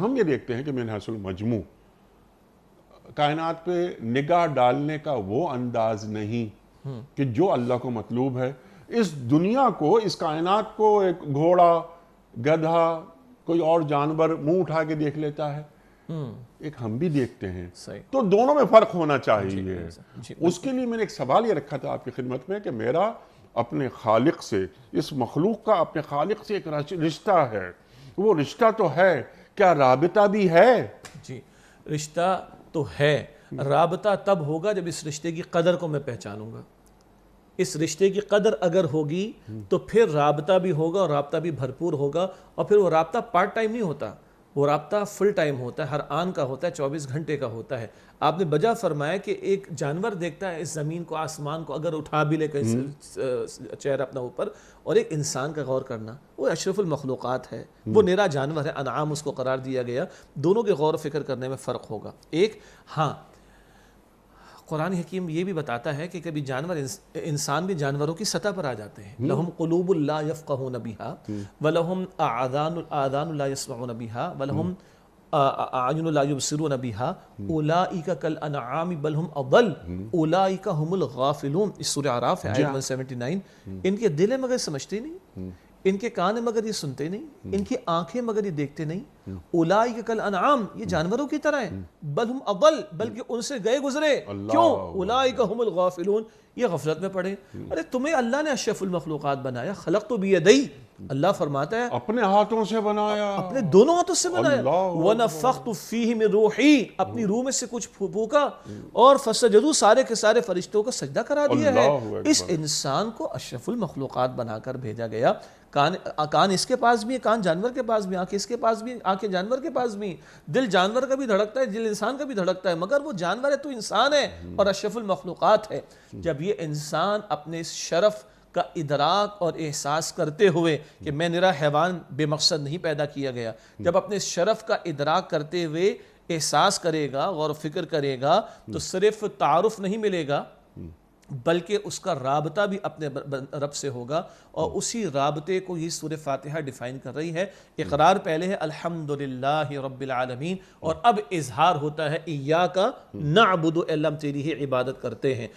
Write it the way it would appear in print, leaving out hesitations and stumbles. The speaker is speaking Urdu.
ہم یہ دیکھتے ہیں کہ من حیث المجموع کائنات پہ نگاہ ڈالنے کا وہ انداز نہیں کہ جو اللہ کو مطلوب ہے. اس دنیا کو، اس کائنات کو ایک گھوڑا، گدھا، کوئی اور جانور منہ اٹھا کے دیکھ لیتا ہے، ایک ہم بھی دیکھتے ہیں. تو دونوں میں فرق ہونا چاہیے. اس کے لیے میں نے ایک سوال یہ رکھا تھا آپ کی خدمت میں کہ میرا اپنے خالق سے، اس مخلوق کا اپنے خالق سے ایک رشتہ ہے، وہ رشتہ تو ہے، کیا رابطہ بھی ہے؟ جی، رشتہ تو ہے. رابطہ تب ہوگا جب اس رشتے کی قدر کو میں پہچانوں گا. اس رشتے کی قدر اگر ہوگی تو پھر رابطہ بھی ہوگا، اور رابطہ بھی بھرپور ہوگا. اور پھر وہ رابطہ پارٹ ٹائم نہیں ہوتا، وہ رابطہ فل ٹائم ہوتا ہے، ہر آن کا ہوتا ہے، 24 گھنٹے کا ہوتا ہے. آپ نے بجا فرمایا کہ ایک جانور دیکھتا ہے اس زمین کو، آسمان کو، اگر اٹھا بھی لے چہرہ اپنا اوپر، اور ایک انسان کا غور کرنا، وہ اشرف المخلوقات ہے، وہ نرا جانور ہے، انعام اس کو قرار دیا گیا. دونوں کے غور و فکر کرنے میں فرق ہوگا. ایک ہاں، قرآن حکیم یہ بھی بتاتا ہے کہ کبھی جانور، انسان بھی جانوروں کی سطح پر آ جاتے ہیں. لہم قلوب لا یفقہون بہا ولہم آذان لا یسمعون بہا ولہم اعین لا یبصرون بہا اولئک کالانعام بل ہم اضل اولئک ہم الغافلون. اس سورہ اعراف ہے، آیت 179. ان کے دل ہیں مگر سمجھتے نہیں، ان کے کان ہیں مگر یہ سنتے نہیں، ان کی آنکھیں مگر یہ دیکھتے نہیں. اولئک کالانعام، یہ جانوروں کی طرح ہیں. بل ہم اضل، بلکہ ان سے گئے گزرے. کیوں؟ اولئک ہم الغافلون، یہ غفلت میں پڑے. ارے تمہیں اللہ نے اشرف المخلوقات بنایا. خلقت بیدی، اللہ فرماتا ہے اپنے ہاتھوں سے بنایا، اپنے دونوں ہاتھوں سے بنایا. وَنَفَخْتُ فِيهِ مِن روحی، اپنی روح میں سے کچھ پھونکا، اور فسجدوا، سارے کے سارے فرشتوں کو سجدہ کرا دیا ہے. اس انسان کو اشرف المخلوقات بنا کر بھیجا گیا. کان اس کے پاس بھی ہے، کان جانور کے پاس بھی، آنکھ اس کے پاس بھی، آنکھیں جانور کے پاس بھی، دل جانور کا بھی دھڑکتا ہے، دل انسان کا بھی دھڑکتا ہے، مگر وہ جانور ہے تو انسان ہے اور اشرف المخلوقات ہے. جب یہ انسان اپنے اس شرف کا ادراک اور احساس کرتے ہوئے کہ میں نرا حیوان بے مقصد نہیں پیدا کیا گیا، جب اپنے شرف کا ادراک کرتے ہوئے احساس کرے گا، غور و فکر کرے گا، تو صرف تعارف نہیں ملے گا بلکہ اس کا رابطہ بھی اپنے رب سے ہوگا. اور اسی رابطے کو یہ سورہ فاتحہ ڈیفائن کر رہی ہے. اقرار پہلے ہے الحمدللہ رب العالمین، اور اب اظہار ہوتا ہے ایاک نعبد، اللہ ہم تیری ہی عبادت کرتے ہیں.